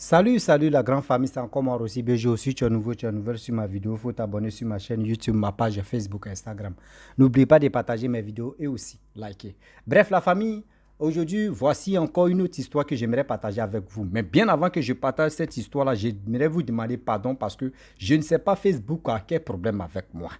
Salut la grande famille, c'est encore moi aussi. BG aussi, tu es nouveau, tu es nouvelle sur ma vidéo. Il faut t'abonner sur ma chaîne YouTube, ma page Facebook, Instagram. N'oublie pas de partager mes vidéos et aussi liker. Bref, la famille, aujourd'hui, voici encore une autre histoire que j'aimerais partager avec vous. Mais bien avant que je partage cette histoire-là, j'aimerais vous demander pardon parce que je ne sais pas Facebook a quel problème avec moi.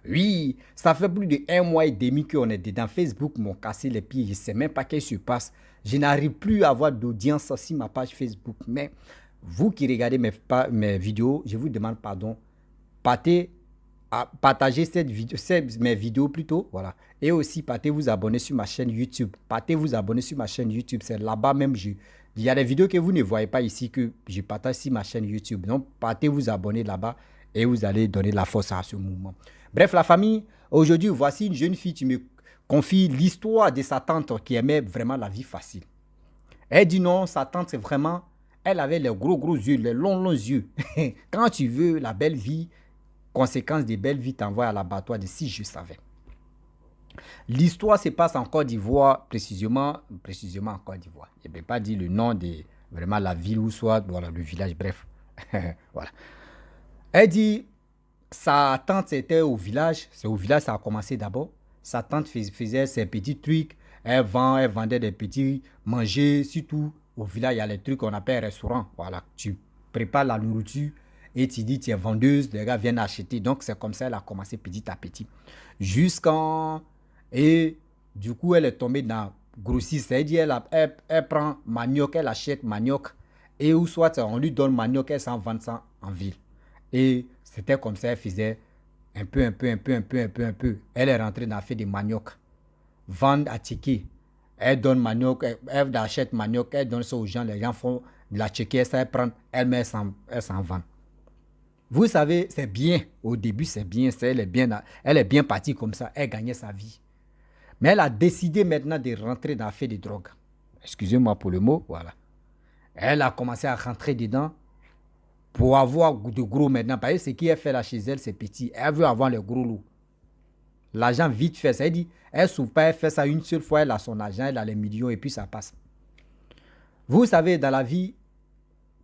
Oui, ça fait plus de 1 mois et demi qu'on est dedans. Facebook m'ont cassé les pieds. Je ne sais même pas qu'est-ce qui se passe. Je n'arrive plus à avoir d'audience sur ma page Facebook. Mais vous qui regardez mes vidéos, je vous demande pardon. Partagez mes vidéos plutôt. Voilà. Et aussi, partez vous abonner sur ma chaîne YouTube. Partez vous abonner sur ma chaîne YouTube. C'est là-bas même. Il y a des vidéos que vous ne voyez pas ici que je partage sur ma chaîne YouTube. Donc, partez vous abonner là-bas et vous allez donner la force à ce mouvement. Bref, la famille, aujourd'hui, voici une jeune fille qui me confie l'histoire de sa tante qui aimait vraiment la vie facile. Elle dit non, sa tante, c'est vraiment, elle avait les gros yeux, les longs yeux. Quand tu veux la belle vie, conséquence des belles vies t'envoie à l'abattoir de si je savais. L'histoire se passe en Côte d'Ivoire, précisément en Côte d'Ivoire. Je ne peux pas dire le nom de vraiment la ville ou soit voilà, le village, bref. Voilà. Elle dit, sa tante était au village, c'est au village ça a commencé d'abord. Sa tante faisait ses petits trucs, elle vendait des petits manger, surtout au village il y a les trucs qu'on appelle restaurant. Voilà, tu prépares la nourriture et tu dis tu es vendeuse, les gars viennent acheter. Donc c'est comme ça elle a commencé petit à petit. Jusqu'en... Et du coup elle est tombée dans grossiste, c'est-à-dire elle prend manioc, elle achète manioc et ou soit on lui donne manioc, elle s'en vend ça en ville. Et c'était comme ça, elle faisait un peu. Elle est rentrée dans la fête de manioc. Vendre à ticket. Elle donne manioc, elle achète manioc, elle donne ça aux gens, les gens font de la ticket, ça elle prend, elle s'en vend. Vous savez, c'est bien. Au début, c'est bien, elle est bien partie comme ça, elle gagnait sa vie. Mais elle a décidé maintenant de rentrer dans la fête de drogue. Excusez-moi pour le mot, voilà. Elle a commencé à rentrer dedans pour avoir de gros maintenant. Parce que ce qu'elle fait là chez elle, c'est petit. Elle veut avoir les gros lots. L'argent vite fait. Ça veut dire, elle ne souffre pas, elle fait ça une seule fois, elle a son argent, elle a les millions et puis ça passe. Vous savez, dans la vie,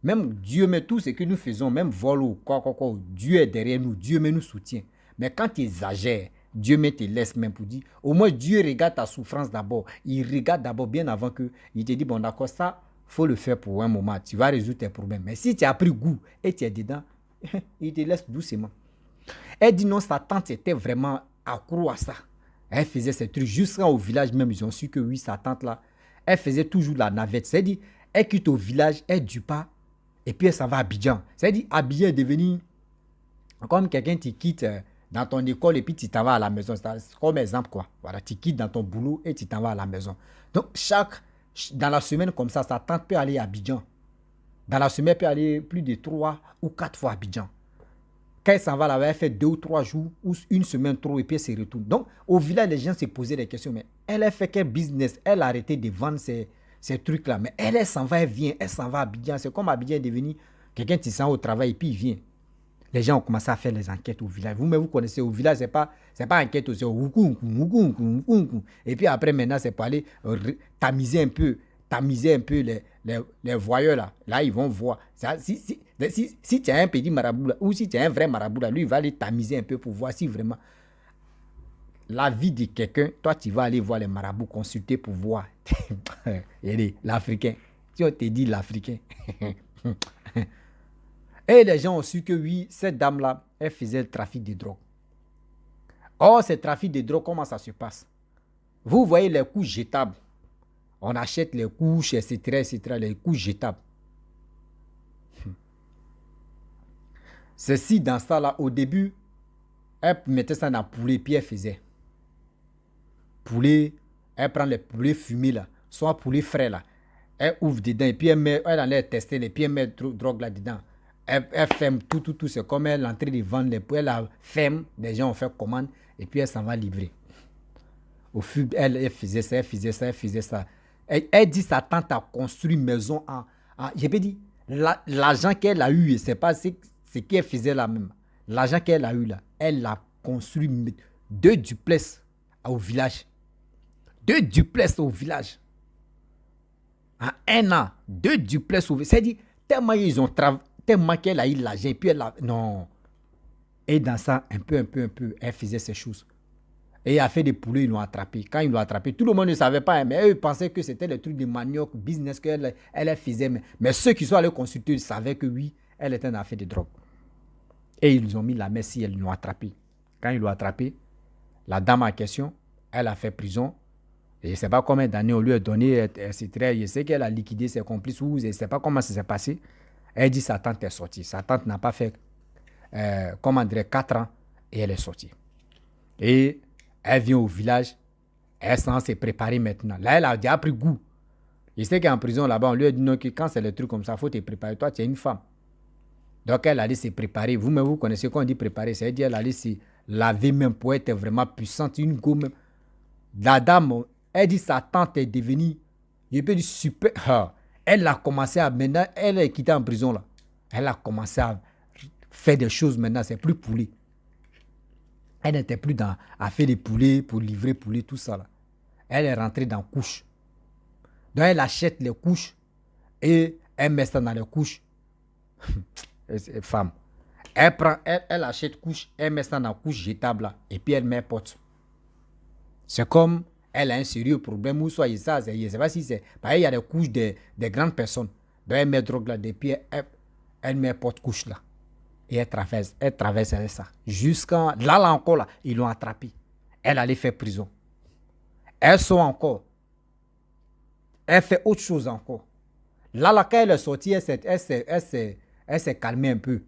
même Dieu met tout ce que nous faisons, même vol ou quoi, Dieu est derrière nous, Dieu nous soutient. Mais quand tu exagères, Dieu te laisse même pour dire, au moins Dieu regarde ta souffrance d'abord. Il regarde d'abord bien avant que il te dit, bon d'accord, ça, faut le faire pour un moment. Tu vas résoudre tes problèmes. Mais si tu as pris goût et tu es dedans, il te laisse doucement. Elle dit non, sa tante était vraiment accro à ça. Elle faisait ces trucs jusqu'au village même. Ils ont su que oui, sa tante là, elle faisait toujours la navette. C'est-à-dire, elle quitte au village, elle du pas et puis elle s'en va à Abidjan. C'est-à-dire, Abidjan est devenu comme quelqu'un qui quitte dans ton école et puis tu t'en vas à la maison. C'est comme exemple quoi. Voilà, tu quittes dans ton boulot et tu t'en vas à la maison. Donc, dans la semaine comme ça, sa tante peut aller à Abidjan. Dans la semaine, elle peut aller plus de 3 ou 4 fois à Abidjan. Quand elle s'en va là-bas, elle fait 2 ou 3 jours ou une semaine trop et puis elle se retourne. Donc, au village, les gens se posaient des questions. Mais elle a fait quel business? Elle a arrêté de vendre ces trucs-là. Mais elle s'en va, elle vient. Elle s'en va à Abidjan. C'est comme Abidjan est devenu quelqu'un qui s'en va au travail et puis il vient. Les gens ont commencé à faire les enquêtes au village. Vous-même, vous connaissez, au village, c'est pas enquête, c'est et puis après, maintenant, c'est pour aller tamiser un peu les voyeurs là. Là, ils vont voir. Si tu as un petit marabout là, ou si tu as un vrai marabout là, lui, il va aller tamiser un peu pour voir si vraiment la vie de quelqu'un, toi, tu vas aller voir les marabouts, consulter pour voir. L'Africain. Si on te dit l'Africain. Et les gens ont su que oui, cette dame-là, elle faisait le trafic de drogue. Or, ce trafic de drogue, comment ça se passe? Vous voyez les couches jetables. On achète les couches, etc., les couches jetables. Ceci, dans ça, là, au début, elle mettait ça dans le poulet, puis elle faisait. Poulet, elle prend les poulets fumés, là, soit poulet frais, là. Elle ouvre dedans, et puis elle allait tester, et puis elle met drogue là-dedans. Elle ferme tout. C'est comme elle est en train de vendre les poulets. Elle ferme, les gens ont fait commande, et puis elle s'en va livrer. Au fur elle faisait ça. Elle dit sa tante a construit une maison je peux dire, l'argent qu'elle a eu, c'est pas ce qu'elle faisait là même. L'argent qu'elle a eu là, elle a construit 2 duplex au village. 2 duplex au village. En 1 an, 2 duplex au village. C'est-à-dire, tellement qu'elle a eu l'argent, et puis elle a... Non. Et dans ça, un peu, elle faisait ces choses. Et elle a fait des poulets, ils l'ont attrapé. Quand ils l'ont attrapé, tout le monde ne savait pas, mais eux pensaient que c'était le truc de manioc, business qu'elle faisait. Mais ceux qui sont allés consulter, ils savaient que oui, elle était en affaire de drogue. Et ils ont mis la main si ils l'ont attrapé. Quand ils l'ont attrapé, la dame en question, elle a fait prison. Et je ne sais pas combien d'années on lui a donné, je sais qu'elle a liquidé ses complices, ou je ne sais pas comment ça s'est passé. Elle dit sa tante est sortie. Sa tante n'a pas fait, comment dire, 4 ans, et elle est sortie. Et elle vient au village, elle s'est préparée maintenant. Là, elle a déjà pris goût. Je sais qu'en prison, là-bas, on lui a dit non, que quand c'est le truc comme ça, il faut te préparer. Toi, tu es une femme. Donc, elle allait se préparer. Vous-même, vous connaissez quand on dit préparer. C'est-à-dire, elle allait se laver même pour être vraiment puissante. Une go même. La dame, elle dit sa tante est devenue, je peux dire super. Elle a commencé à, maintenant, elle est quittée en prison là. Elle a commencé à faire des choses maintenant, c'est plus poulet. Elle n'était plus à faire des poulets, pour livrer poulet, tout ça là. Elle est rentrée dans couche. Donc, elle achète les couches et elle met ça dans les couches. Femme. Elle achète couche, elle met ça dans la couche jetable là, et puis elle met pote. C'est comme elle a un sérieux problème ou soit ça, je ne sais pas si c'est. Parce qu'il y a des couches des grandes personnes. Donc elle met drogue là, depuis elle met pote couche là. Et elle traverse avec ça. Jusqu'à là encore là, ils l'ont attrapée. Elle allait faire prison. Elles sont encore. Elle fait autre chose encore. Là, quand elle est sortie, elle s'est calmée un peu.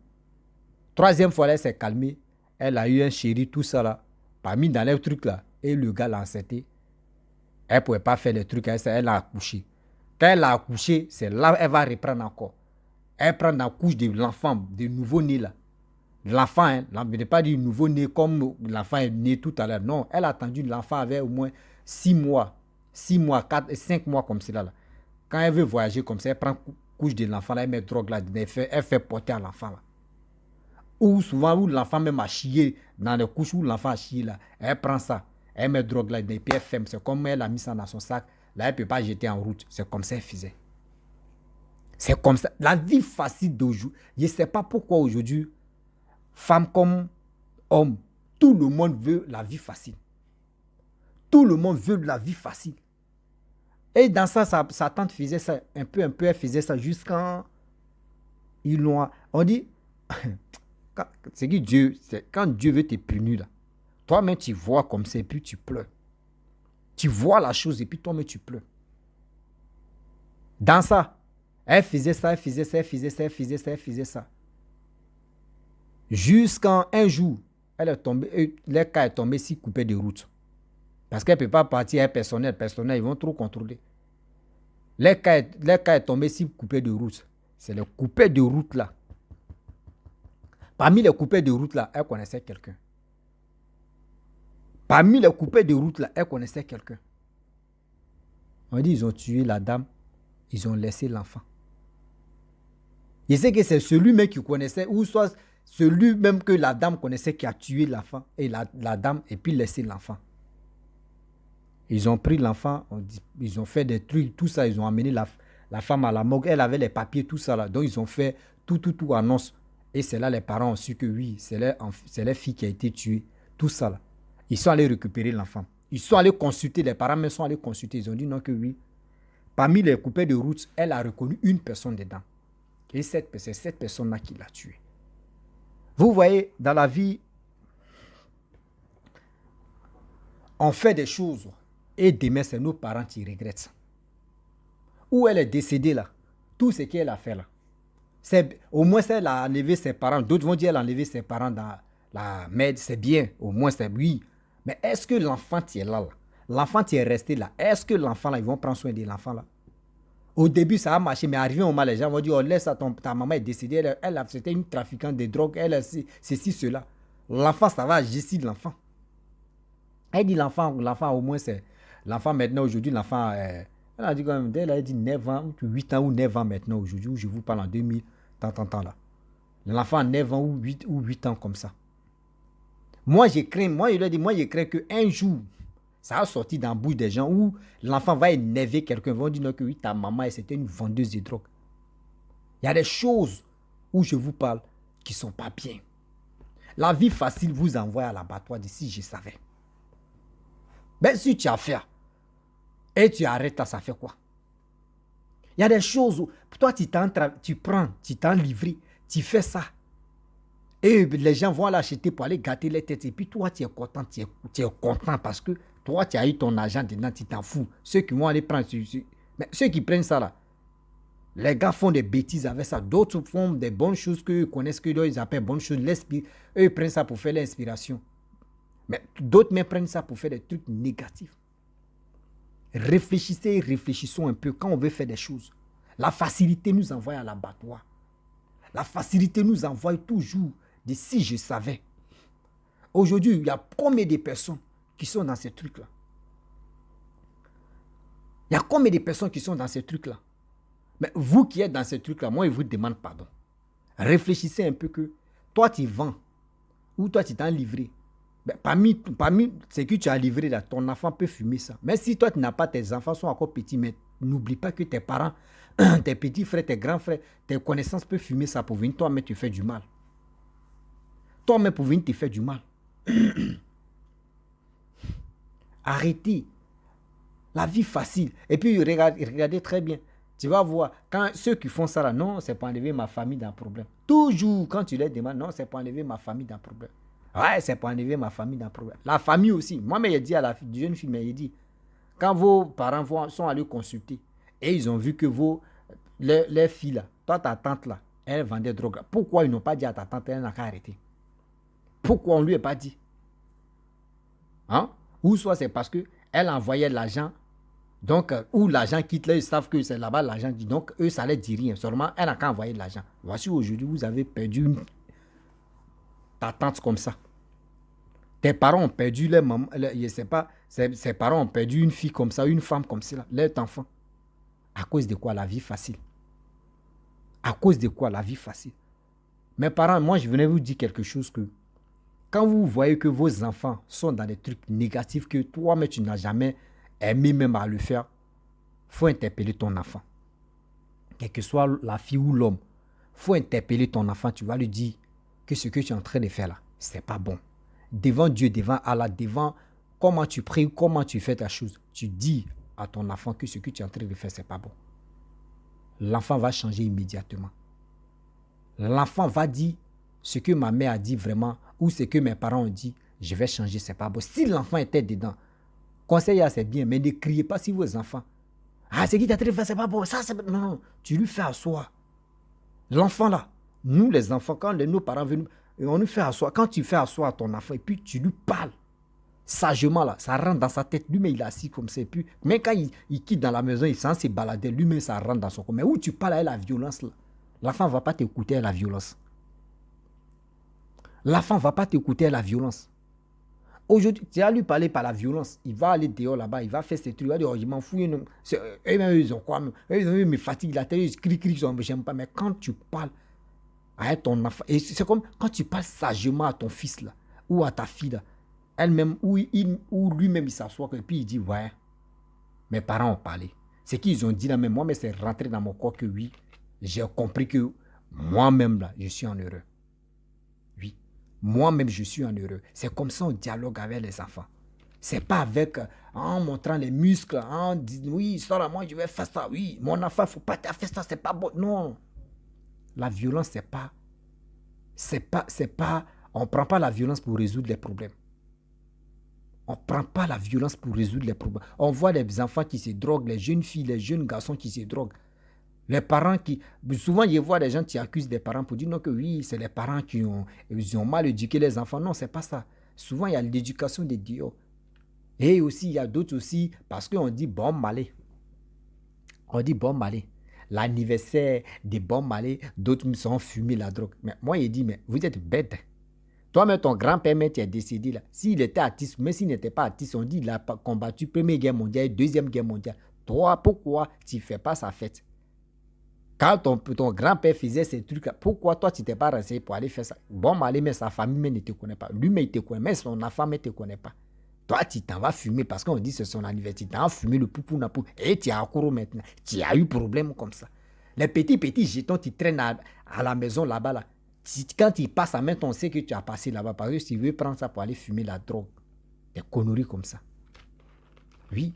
Troisième fois, elle s'est calmée. Elle a eu un chéri, tout ça là. Parmi dans les trucs là. Et le gars l'a enceinté. Elle ne pouvait pas faire les trucs. Elle a accouché. Quand elle a accouché, c'est là qu'elle va reprendre encore. Elle prend la couche de l'enfant, de nouveau-né là. L'enfant, hein, je ne pas dire nouveau-né comme l'enfant est né tout à l'heure. Non, elle a attendu l'enfant avait au moins 6 mois. 6 mois, 4, 5 mois comme cela là. Quand elle veut voyager comme ça, elle prend couche de l'enfant là, elle met drogue là, elle fait porter à l'enfant là. Ou souvent, où l'enfant même a chié, dans les couches où l'enfant a chié là, elle prend ça, elle met drogue là, et puis elle ferme. C'est comme elle a mis ça dans son sac, là elle ne peut pas jeter en route. C'est comme ça elle faisait. C'est comme ça. La vie facile d'aujourd'hui, je ne sais pas pourquoi aujourd'hui, femme comme homme, tout le monde veut la vie facile. Tout le monde veut la vie facile. Et dans ça, sa tante faisait ça, un peu, elle faisait ça jusqu'à... Ils l'ont... On dit... c'est que Dieu, quand Dieu veut te punir, là, toi-même tu vois comme c'est, puis tu pleures. Tu vois la chose et puis toi-même tu pleures. Dans ça, elle faisait ça, elle faisait ça, elle faisait ça, elle faisait ça, elle faisait ça. Jusqu'à un jour, elle est tombée, les cas est tombé si coupé de route. Parce qu'elle ne peut pas partir avec personnel, ils vont trop contrôler. Les cas est tombé si coupé de route. C'est le coupé de route là. Parmi les coupés de route là, elle connaissait quelqu'un. Parmi les coupés de route là, elle connaissait quelqu'un. On dit ils ont tué la dame, ils ont laissé l'enfant. Je sais que c'est celui même qui connaissait, ou soit celui même que la dame connaissait qui a tué l'enfant, et la dame, et puis laissé l'enfant. Ils ont pris l'enfant, ils ont fait des trucs, tout ça, ils ont amené la femme à la morgue, elle avait les papiers, tout ça là. Donc ils ont fait tout annonce. Et c'est là les parents ont su que oui, c'est leur fille qui a été tuée. Tout ça là. Ils sont allés récupérer l'enfant. Ils sont allés consulter, les parents même sont allés consulter. Ils ont dit non que oui. Parmi les coupés de route, elle a reconnu une personne dedans. Et c'est cette personne-là qui l'a tué. Vous voyez, dans la vie, on fait des choses et demain, c'est nos parents qui regrettent ça. Ou elle est décédée là. Tout ce qu'elle a fait là. Au moins, elle a enlevé ses parents. D'autres vont dire qu'elle a enlevé ses parents dans la mer. C'est bien. Au moins, c'est oui. Mais est-ce que l'enfant qui est là? L'enfant qui est resté là. Est-ce que l'enfant là, ils vont prendre soin de l'enfant là? Au début, ça a marché, mais arrivé au moment, les gens vont dire, oh, laisse ta maman est décédée. C'était une trafiquante de drogue. Elle, ceci, cela. L'enfant, ça va agir sur l'enfant. Elle dit l'enfant au moins, c'est... L'enfant maintenant, aujourd'hui, l'enfant... elle a dit quand même, elle a dit 9 ans, 8 ans ou 9 ans maintenant, aujourd'hui, où je vous parle en 2000, tant là. L'enfant a 9 ans ou 8 ans comme ça. Moi, je lui ai dit, moi, je crains qu'un jour, ça a sorti dans la bouche des gens où l'enfant va énerver quelqu'un, vont dire que oui, ta maman, c'était une vendeuse de drogue. Il y a des choses où je vous parle qui ne sont pas bien. La vie facile vous envoie à l'abattoir d'ici, je savais. Mais si tu as fait et tu arrêtes là, ça fait quoi? Il y a des choses où toi, tu prends, tu t'en livré, tu fais ça. Et les gens vont l'acheter pour aller gâter les têtes. Et puis toi, tu es content, tu es content parce que toi, tu as eu ton argent dedans, tu t'en fous. Ceux qui vont aller prendre, mais ceux qui prennent ça là, les gars font des bêtises avec ça. D'autres font des bonnes choses qu'eux connaissent, qu'ils appellent bonnes choses. Eux, ils prennent ça pour faire l'inspiration. Mais d'autres même prennent ça pour faire des trucs négatifs. Réfléchissez, réfléchissons un peu quand on veut faire des choses. La facilité nous envoie à l'abattoir. La facilité nous envoie toujours de si je savais. Aujourd'hui, il y a combien de personnes qui sont dans ces trucs-là? Il y a combien de personnes qui sont dans ces trucs-là? Mais vous qui êtes dans ces trucs-là, moi, je vous demande pardon. Réfléchissez un peu que toi, tu vends ou toi, tu t'en livré. Parmi ce que tu as livré, là, ton enfant peut fumer ça. Mais si toi, tu n'as pas, tes enfants sont encore petits, mais n'oublie pas que tes parents, tes petits frères, tes grands frères, tes connaissances peuvent fumer ça pour venir toi-même te faire du mal. Toi-même pour venir te faire du mal. Arrêtez. La vie facile. Et puis, regardez très bien. Tu vas voir, quand ceux qui font ça là, non, c'est pour enlever ma famille d'un problème. Toujours, quand tu leur demandes, non, c'est pour enlever ma famille d'un problème. Ouais, c'est pour enlever ma famille d'un problème. La famille aussi. Moi, mais il dit à la jeune fille, mais il dit, quand vos parents sont allés consulter et ils ont vu que les filles là, toi, ta tante là, elle vendait drogue. Pourquoi ils n'ont pas dit à ta tante, elle n'a qu'à arrêter? Pourquoi on ne lui a pas dit? Hein? Ou soit c'est parce qu'elle envoyait l'argent. Donc, où l'argent quitte là, ils savent que c'est là-bas l'argent dit. Donc, eux, ça ne leur dit rien. Seulement, elle n'a qu'à envoyer de l'argent. Voici aujourd'hui, vous avez perdu ta tante comme ça. Tes parents ont perdu leur maman. Je ne sais pas, ses parents ont perdu une fille comme ça, une femme comme ça, leur enfant. À cause de quoi la vie facile? À cause de quoi la vie facile? Mes parents, moi, je venais vous dire quelque chose que quand vous voyez que vos enfants sont dans des trucs négatifs que toi-même, tu n'as jamais aimé même à le faire, il faut interpeller ton enfant. Quelle que soit la fille ou l'homme, il faut interpeller ton enfant. Tu vas lui dire que ce que tu es en train de faire là, c'est pas bon. Devant Dieu, devant Allah, devant comment tu pries, comment tu fais ta chose, tu dis à ton enfant que ce que tu es en train de faire, c'est pas bon. L'enfant va changer immédiatement. L'enfant va dire ce que ma mère a dit vraiment ou ce que mes parents ont dit, je vais changer, c'est pas bon. Si l'enfant était dedans, conseil, c'est bien, mais ne criez pas sur vos enfants. Ah, ce qui t'a fait, c'est pas bon. Ça, c'est... Non, non, tu lui fais asseoir. L'enfant là, nous les enfants, quand nos parents viennent, on nous fait asseoir. Quand tu fais asseoir ton enfant et puis tu lui parles sagement là, ça rentre dans sa tête. Lui-même, il est assis comme ça. Et puis, même quand il quitte dans la maison, il sent se balader. Lui-même, ça rentre dans son corps. Mais où tu parles à la violence là, l'enfant ne va pas t'écouter à la violence. L'enfant ne va pas t'écouter à la violence. Aujourd'hui, tu vas lui parler par la violence. Il va aller dehors là-bas, il va faire ses trucs. Il va dire, oh, je m'en fous. Ils ont quoi? Ils me fatiguent la tête, ils crient, j'aime pas. Mais quand tu parles à ton enfant, et c'est comme quand tu parles sagement à ton fils là, ou à ta fille là, elle-même, ou lui-même, il s'assoit et puis il dit, ouais, mes parents ont parlé. C'est qu'ils ont dit là, mais moi, mais c'est rentré dans mon corps que oui, j'ai compris que moi-même là, je suis en erreur. Oui. Moi-même, je suis en heureux. C'est comme ça on dialogue avec les enfants. C'est pas avec, en montrant les muscles, en disant, oui, sors à moi, je vais faire ça. Oui, mon enfant, il ne faut pas te faire ça, c'est pas bon. Non. La violence, on ne prend pas la violence pour résoudre les problèmes. On ne prend pas la violence pour résoudre les problèmes. On voit les enfants qui se droguent, les jeunes filles, les jeunes garçons qui se droguent. Les parents qui... Souvent, je vois des gens qui accusent des parents pour dire non, que oui, c'est les parents qui ont mal éduqué les enfants. Non, ce n'est pas ça. Souvent, il y a l'éducation des dieux. Et aussi, il y a d'autres aussi, parce qu'on dit bon malé. On dit bon malé. L'anniversaire des bons malés, d'autres me sont fumés la drogue. Mais moi, il dit, mais vous êtes bête. Toi-même, ton grand-père, tu es décédé là. S'il était artiste, mais s'il n'était pas artiste, on dit qu'il a combattu Première Guerre mondiale, Deuxième Guerre mondiale. Toi, pourquoi tu ne fais pas sa fête? Quand ton grand-père faisait ces trucs-là, pourquoi toi, tu ne t'es pas renseigné pour aller faire ça? Bon, malé, mais sa famille mais ne te connaît pas. Lui, mais il te connaît, mais son enfant ne te connaît pas. Toi, tu t'en vas fumer parce qu'on dit que c'est son anniversaire. Tu t'en vas fumer le poupou napou. Et tu as couru maintenant. Tu as eu problème comme ça. Les petits jetons qui traînent à la maison là-bas, là. Quand ils passent à main, on sait que tu as passé là-bas. Parce que si tu veux prendre ça pour aller fumer la drogue, des conneries comme ça. Oui,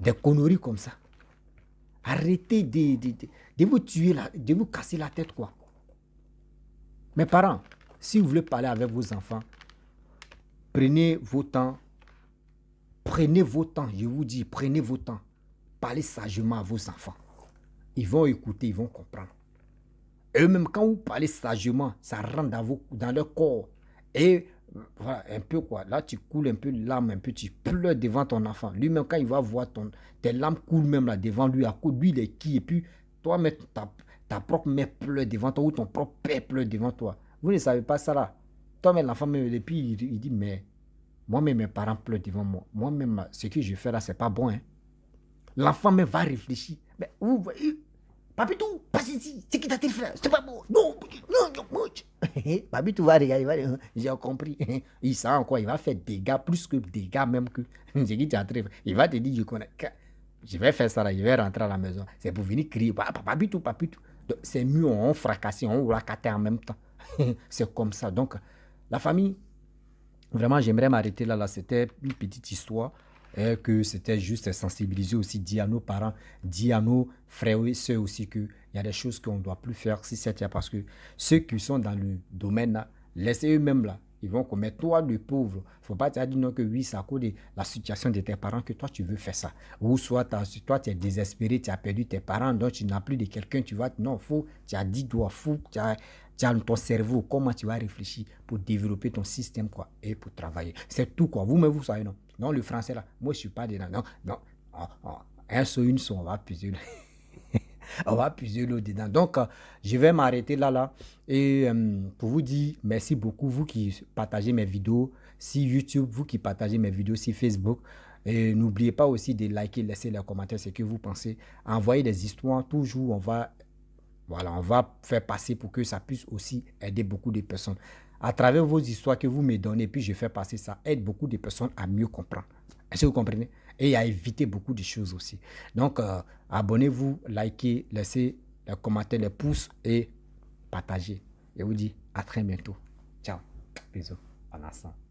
des conneries comme ça. Arrêtez de vous tuer, de vous casser la tête, quoi. Mes parents, si vous voulez parler avec vos enfants, prenez vos temps. Prenez vos temps, je vous dis, prenez vos temps. Parlez sagement à vos enfants. Ils vont écouter, ils vont comprendre. Eux-mêmes, quand vous parlez sagement, ça rentre dans leur corps. Et voilà, un peu quoi. Là, tu coules un peu l'âme, un peu, tu pleures devant ton enfant. Lui-même, quand il va voir tes larmes coulent même là devant lui, à cause lui, il est qui. Et puis, toi-même, ta propre mère pleure devant toi ou ton propre père pleure devant toi. Vous ne savez pas ça là. Toi-même, l'enfant, même, et puis, il dit, mais moi-même, mes parents pleurent devant moi. Moi-même, ce que je fais là, c'est pas bon. Hein. L'enfant même va réfléchir. Mais où Papitou, passe ici, c'est qui t'a fait? C'est pas bon. Non, non, non. Papitou va regarder, il va dire, j'ai compris. Il sent quoi, il va faire des dégâts, plus que des dégâts même que c'est qui t'a fait. Il va te dire, je connais. Je vais faire ça là, je vais rentrer à la maison. C'est pour venir crier, papitou, papitou. C'est mieux, on fracasse, on racatte en même temps. C'est comme ça. Donc, la famille, vraiment, j'aimerais m'arrêter là. C'était une petite histoire. Et que c'était juste sensibiliser aussi, dire à nos parents, dire à nos frères et sœurs aussi qu'il y a des choses qu'on ne doit plus faire si c'est parce que ceux qui sont dans le domaine là, laissez eux-mêmes là, ils vont commettre. Toi, le pauvre, il ne faut pas te dire non que oui, c'est à cause de la situation de tes parents que toi, tu veux faire ça. Ou soit toi, tu es désespéré, tu as perdu tes parents, donc tu n'as plus de quelqu'un, tu vas, non, faux, tu as 10 doigts, fou, tu as ton cerveau, comment tu vas réfléchir pour développer ton système quoi, et pour travailler. C'est tout quoi, vous-même vous savez non. Non, le français là, moi je suis pas dedans. Non, non. Un saut, une saut, on va puiser. On va puiser l'eau dedans. Donc, je vais m'arrêter là. Et pour vous dire merci beaucoup, vous qui partagez mes vidéos sur YouTube, vous qui partagez mes vidéos sur Facebook. Et n'oubliez pas aussi de liker, laisser les commentaires, ce que vous pensez. Envoyez des histoires, toujours, on va faire passer pour que ça puisse aussi aider beaucoup de personnes. À travers vos histoires que vous me donnez, puis je fais passer ça, aide beaucoup de personnes à mieux comprendre. Est-ce que vous comprenez? Et à éviter beaucoup de choses aussi. Donc, abonnez-vous, likez, laissez les commentaires, les pouces et partagez. Je vous dis à très bientôt. Ciao. Bisous. En ensemble.